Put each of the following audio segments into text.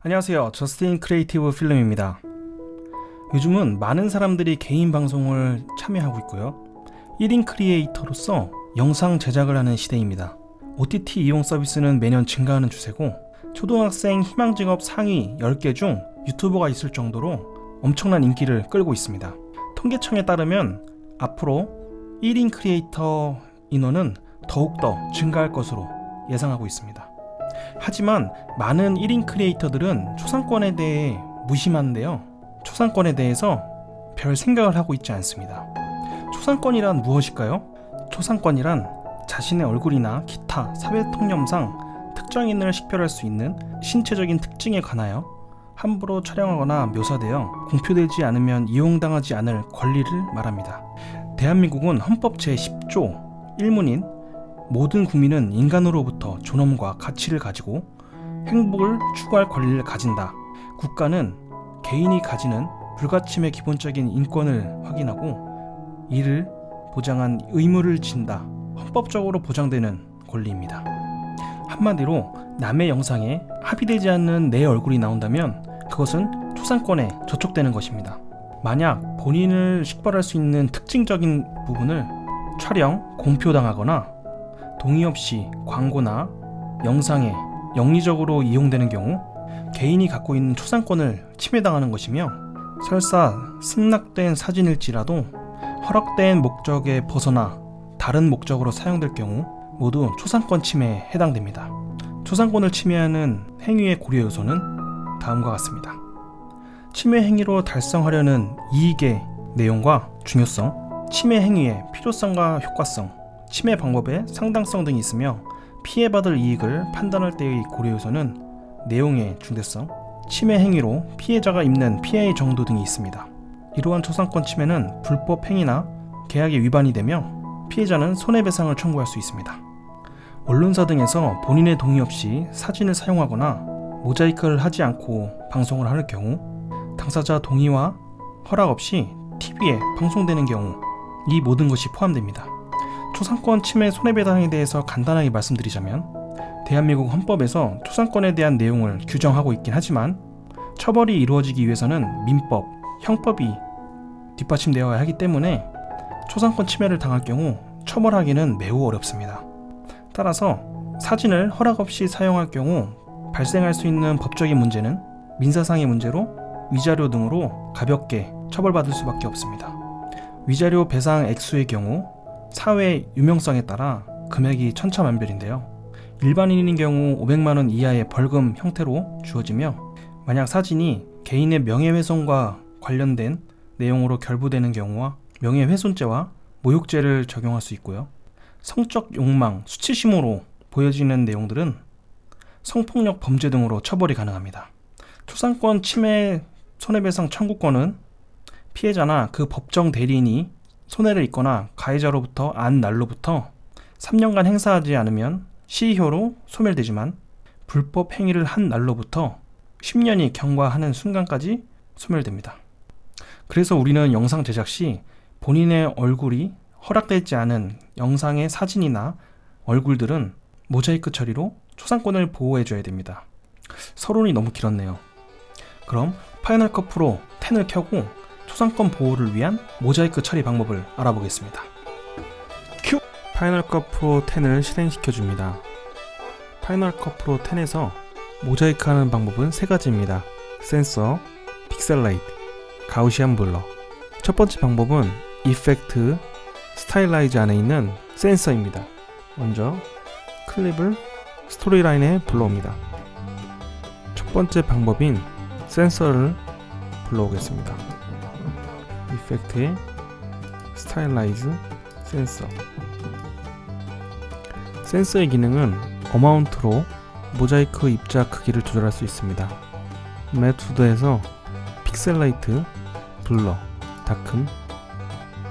안녕하세요. 저스틴 크리에이티브 필름입니다. 요즘은 많은 사람들이 개인 방송을 참여하고 있고요. 1인 크리에이터로서 영상 제작을 하는 시대입니다. OTT 이용 서비스는 매년 증가하는 추세고 초등학생 희망직업 상위 10개 중 유튜버가 있을 정도로 엄청난 인기를 끌고 있습니다. 통계청에 따르면 앞으로 1인 크리에이터 인원은 더욱더 증가할 것으로 예상하고 있습니다. 하지만 많은 1인 크리에이터들은 초상권에 대해 무심한데요. 초상권에 대해서 별 생각을 하고 있지 않습니다. 초상권이란 무엇일까요? 초상권이란 자신의 얼굴이나 기타 사회통념상 특정인을 식별할 수 있는 신체적인 특징에 관하여 함부로 촬영하거나 묘사되어 공표되지 않으면 이용당하지 않을 권리를 말합니다. 대한민국은 헌법 제10조 1문인 모든 국민은 인간으로부터 존엄과 가치를 가지고 행복을 추구할 권리를 가진다. 국가는 개인이 가지는 불가침의 기본적인 인권을 확인하고 이를 보장한 의무를 진다. 헌법적으로 보장되는 권리입니다. 한마디로 남의 영상에 합의되지 않는 내 얼굴이 나온다면 그것은 초상권에 저촉되는 것입니다. 만약 본인을 식별할 수 있는 특징적인 부분을 촬영, 공표당하거나 동의 없이 광고나 영상에 영리적으로 이용되는 경우 개인이 갖고 있는 초상권을 침해당하는 것이며 설사 승낙된 사진일지라도 허락된 목적에 벗어나 다른 목적으로 사용될 경우 모두 초상권 침해에 해당됩니다. 초상권을 침해하는 행위의 고려 요소는 다음과 같습니다. 침해 행위로 달성하려는 이익의 내용과 중요성, 침해 행위의 필요성과 효과성, 침해 방법의 상당성 등이 있으며 피해받을 이익을 판단할 때의 고려 요소는 내용의 중대성, 침해 행위로 피해자가 입는 피해의 정도 등이 있습니다. 이러한 초상권 침해는 불법 행위나 계약의 위반이 되며 피해자는 손해배상을 청구할 수 있습니다. 언론사 등에서 본인의 동의 없이 사진을 사용하거나 모자이크를 하지 않고 방송을 할 경우 당사자 동의와 허락 없이 TV에 방송되는 경우 이 모든 것이 포함됩니다. 초상권 침해 손해배상에 대해서 간단하게 말씀드리자면 대한민국 헌법에서 초상권에 대한 내용을 규정하고 있긴 하지만 처벌이 이루어지기 위해서는 민법, 형법이 뒷받침되어야 하기 때문에 초상권 침해를 당할 경우 처벌하기는 매우 어렵습니다. 따라서 사진을 허락 없이 사용할 경우 발생할 수 있는 법적인 문제는 민사상의 문제로 위자료 등으로 가볍게 처벌받을 수밖에 없습니다. 위자료 배상 액수의 경우 사회의 유명성에 따라 금액이 천차만별인데요. 일반인인 경우 500만원 이하의 벌금 형태로 주어지며 만약 사진이 개인의 명예훼손과 관련된 내용으로 결부되는 경우와 명예훼손죄와 모욕죄를 적용할 수 있고요. 성적 욕망, 수치심으로 보여지는 내용들은 성폭력 범죄 등으로 처벌이 가능합니다. 초상권 침해 손해배상 청구권은 피해자나 그 법정 대리인이 손해를 입거나 가해자로부터 안 날로부터 3년간 행사하지 않으면 시효로 소멸되지만 불법 행위를 한 날로부터 10년이 경과하는 순간까지 소멸됩니다. 그래서 우리는 영상 제작 시 본인의 얼굴이 허락되지 않은 영상의 사진이나 얼굴들은 모자이크 처리로 초상권을 보호해줘야 됩니다. 서론이 너무 길었네요. 그럼 파이널 컷 프로 10을 켜고 초상권 보호를 위한 모자이크 처리 방법을 알아보겠습니다. 큐! 파이널 컷 프로 10을 실행시켜줍니다. 파이널 컷 프로 10에서 모자이크하는 방법은 세 가지입니다. 센서, 픽셀라이트, 가우시안 블러. 첫 번째 방법은 이펙트, 스타일라이즈 안에 있는 센서입니다. 먼저 클립을 스토리라인에 불러옵니다. 첫 번째 방법인 센서를 불러오겠습니다. 이펙트의 스타일라이즈 센서. 센서의 기능은 어마운트로 모자이크 입자 크기를 조절할 수 있습니다. 메소드에서 픽셀라이트, 블러, 다큰,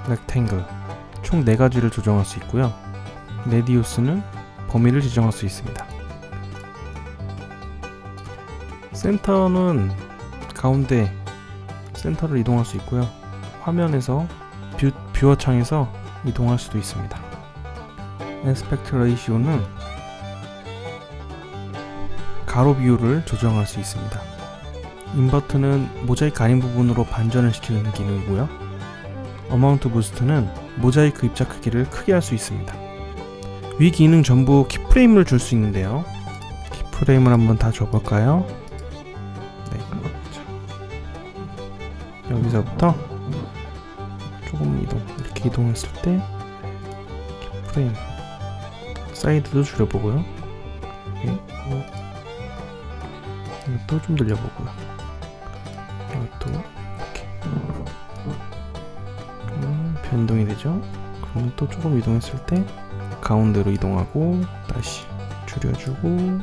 렉탱글 총 4가지를 조정할 수 있고요. 레디우스는 범위를 지정할 수 있습니다. 센터는 가운데 센터를 이동할 수 있고요. 화면에서 뷰어 창에서 이동할 수도 있습니다. 애스펙트 레이시오는 가로 비율을 조정할 수 있습니다. 인버트는 모자이크 아닌 부분으로 반전을 시키는 기능이고요. 어마운트 부스트는 모자이크 입자 크기를 크게 할 수 있습니다. 위 기능 전부 키프레임을 줄 수 있는데요. 키프레임을 한번 다 줘볼까요? 네, 여기서부터 조금 이렇게 이동했을 때 키프레임 사이드도 줄여보고요. 이것도 좀 늘려보고요. 이것도 이렇게 변동이 되죠. 그러면 또 조금 이동했을 때 가운데로 이동하고 다시 줄여주고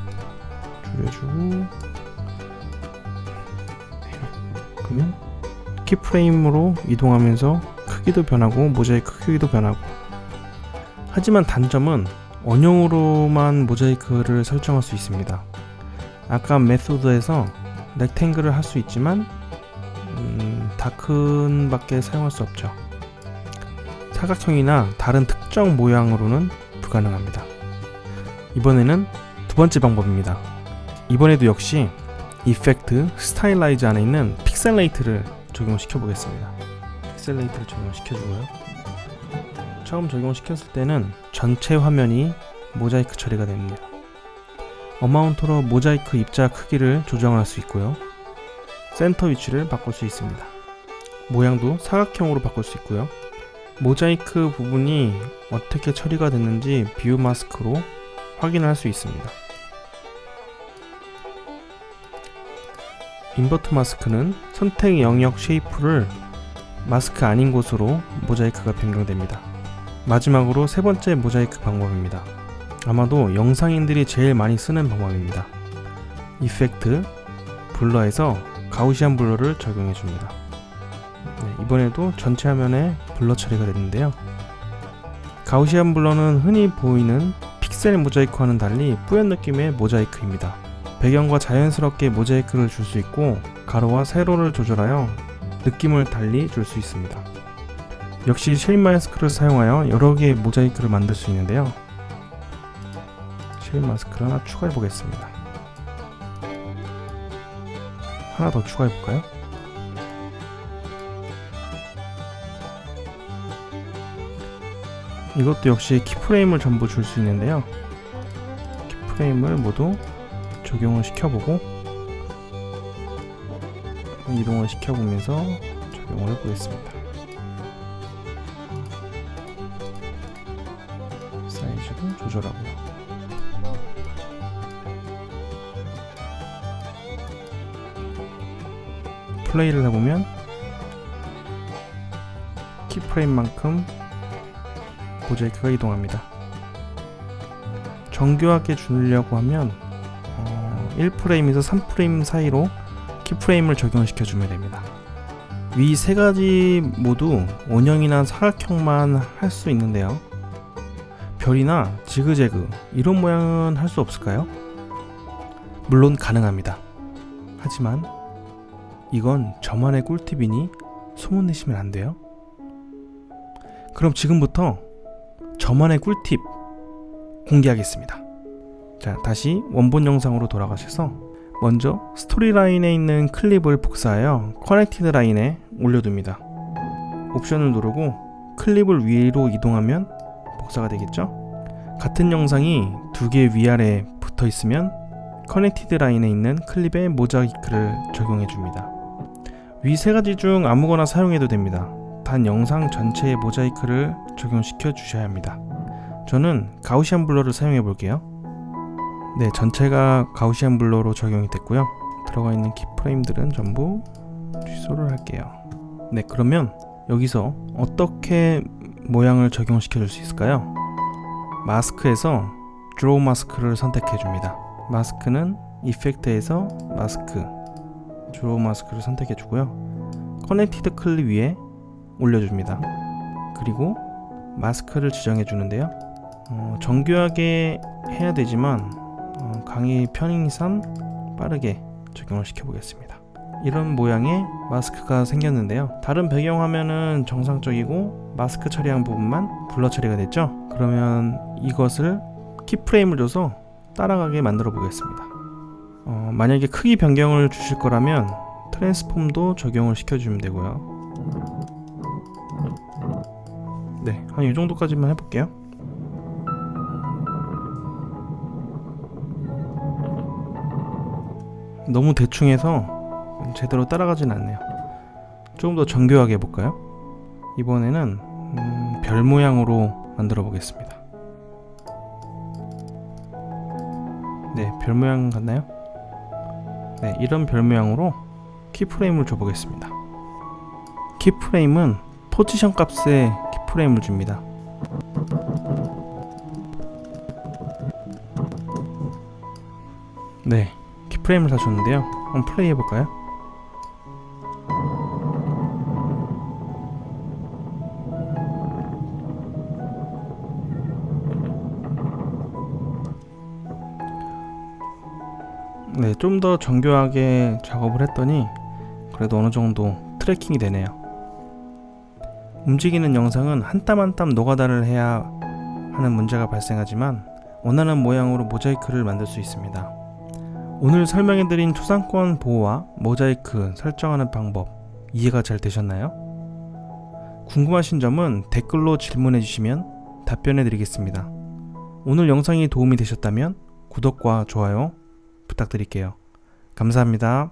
그러면 키프레임으로 이동하면서 크기도 변하고 모자이크 크기도 변하고. 하지만 단점은 원형으로만 모자이크를 설정할 수 있습니다. 아까 메소드에서 렉탱글을 할 수 있지만 다큰 밖에 사용할 수 없죠. 사각형이나 다른 특정 모양으로는 불가능합니다. 이번에는 두 번째 방법입니다. 이번에도 역시 이펙트 스타일라이즈 안에 있는 픽셀레이트를 적용시켜 보겠습니다. 픽셀레이트를 적용시켜주고요. 처음 적용시켰을 때는 전체 화면이 모자이크 처리가 됩니다. 어마운트로 모자이크 입자 크기를 조정할 수 있고요. 센터 위치를 바꿀 수 있습니다. 모양도 사각형으로 바꿀 수 있고요. 모자이크 부분이 어떻게 처리가 됐는지 뷰 마스크로 확인할 수 있습니다. 인버트 마스크는 선택 영역 쉐이프를 마스크 아닌 곳으로 모자이크가 변경됩니다. 마지막으로 세 번째 모자이크 방법입니다. 아마도 영상인들이 제일 많이 쓰는 방법입니다. 이펙트, 블러에서 가우시안 블러를 적용해 줍니다. 이번에도 전체 화면에 블러 처리가 됐는데요. 가우시안 블러는 흔히 보이는 픽셀 모자이크와는 달리 뿌연 느낌의 모자이크입니다. 배경과 자연스럽게 모자이크를 줄 수 있고 가로와 세로를 조절하여 느낌을 달리 줄 수 있습니다. 역시 쉐입 마스크를 사용하여 여러 개의 모자이크를 만들 수 있는데요. 쉐입 마스크를 하나 추가해 보겠습니다. 하나 더 추가해 볼까요? 이것도 역시 키프레임을 전부 줄 수 있는데요. 키프레임을 모두 적용을 시켜보고 이동을 시켜보면서 적용을 해보겠습니다. 사이즈도 조절하고요. 플레이를 해보면 키프레임만큼 모자이크가 이동합니다. 정교하게 주려고 하면 1프레임에서 3프레임 사이로 키프레임을 적용시켜 주면 됩니다. 위 세 가지 모두 원형이나 사각형만 할 수 있는데요. 별이나 지그재그 이런 모양은 할 수 없을까요? 물론 가능합니다. 하지만 이건 저만의 꿀팁이니 소문내시면 안 돼요. 그럼 지금부터 저만의 꿀팁 공개하겠습니다. 자, 다시 원본 영상으로 돌아가셔서 먼저 스토리 라인에 있는 클립을 복사하여 커넥티드 라인에 올려둡니다. 옵션을 누르고 클립을 위로 이동하면 복사가 되겠죠? 같은 영상이 두 개 위아래에 붙어 있으면 커넥티드 라인에 있는 클립에 모자이크를 적용해 줍니다. 위 세 가지 중 아무거나 사용해도 됩니다. 단 영상 전체에 모자이크를 적용시켜 주셔야 합니다. 저는 가우시안 블러를 사용해 볼게요. 네, 전체가 가우시안 블러로 적용이 됐고요. 들어가 있는 키프레임들은 전부 취소를 할게요. 네, 그러면 여기서 어떻게 모양을 적용시켜 줄 수 있을까요? 마스크에서 드로우 마스크를 선택해 줍니다. 마스크는 이펙트에서 마스크, 드로우 마스크를 선택해 주고요. 커넥티드 클립 위에 올려줍니다. 그리고 마스크를 지정해 주는데요. 정교하게 해야 되지만 강의 편의상 빠르게 적용을 시켜 보겠습니다. 이런 모양의 마스크가 생겼는데요. 다른 배경 화면은 정상적이고 마스크 처리한 부분만 블러 처리가 됐죠. 그러면 이것을 키프레임을 줘서 따라가게 만들어 보겠습니다. 만약에 크기 변경을 주실 거라면 트랜스폼도 적용을 시켜주면 되고요. 네, 한 이 정도까지만 해볼게요. 너무 대충해서 제대로 따라가진 않네요. 조금 더 정교하게 해볼까요? 이번에는 별 모양으로 만들어 보겠습니다. 네, 별 모양 같나요? 네, 이런 별 모양으로 키프레임을 줘보겠습니다. 키프레임은 포지션 값에 키프레임을 줍니다. 네, 키프레임을 다 줬는데요. 한번 플레이 해볼까요? 네, 좀 더 정교하게 작업을 했더니 그래도 어느 정도 트래킹이 되네요. 움직이는 영상은 한 땀 한 땀 노가다를 해야 하는 문제가 발생하지만 원하는 모양으로 모자이크를 만들 수 있습니다. 오늘 설명해드린 초상권 보호와 모자이크 설정하는 방법 이해가 잘 되셨나요? 궁금하신 점은 댓글로 질문해주시면 답변해드리겠습니다. 오늘 영상이 도움이 되셨다면 구독과 좋아요 부탁드릴게요. 감사합니다.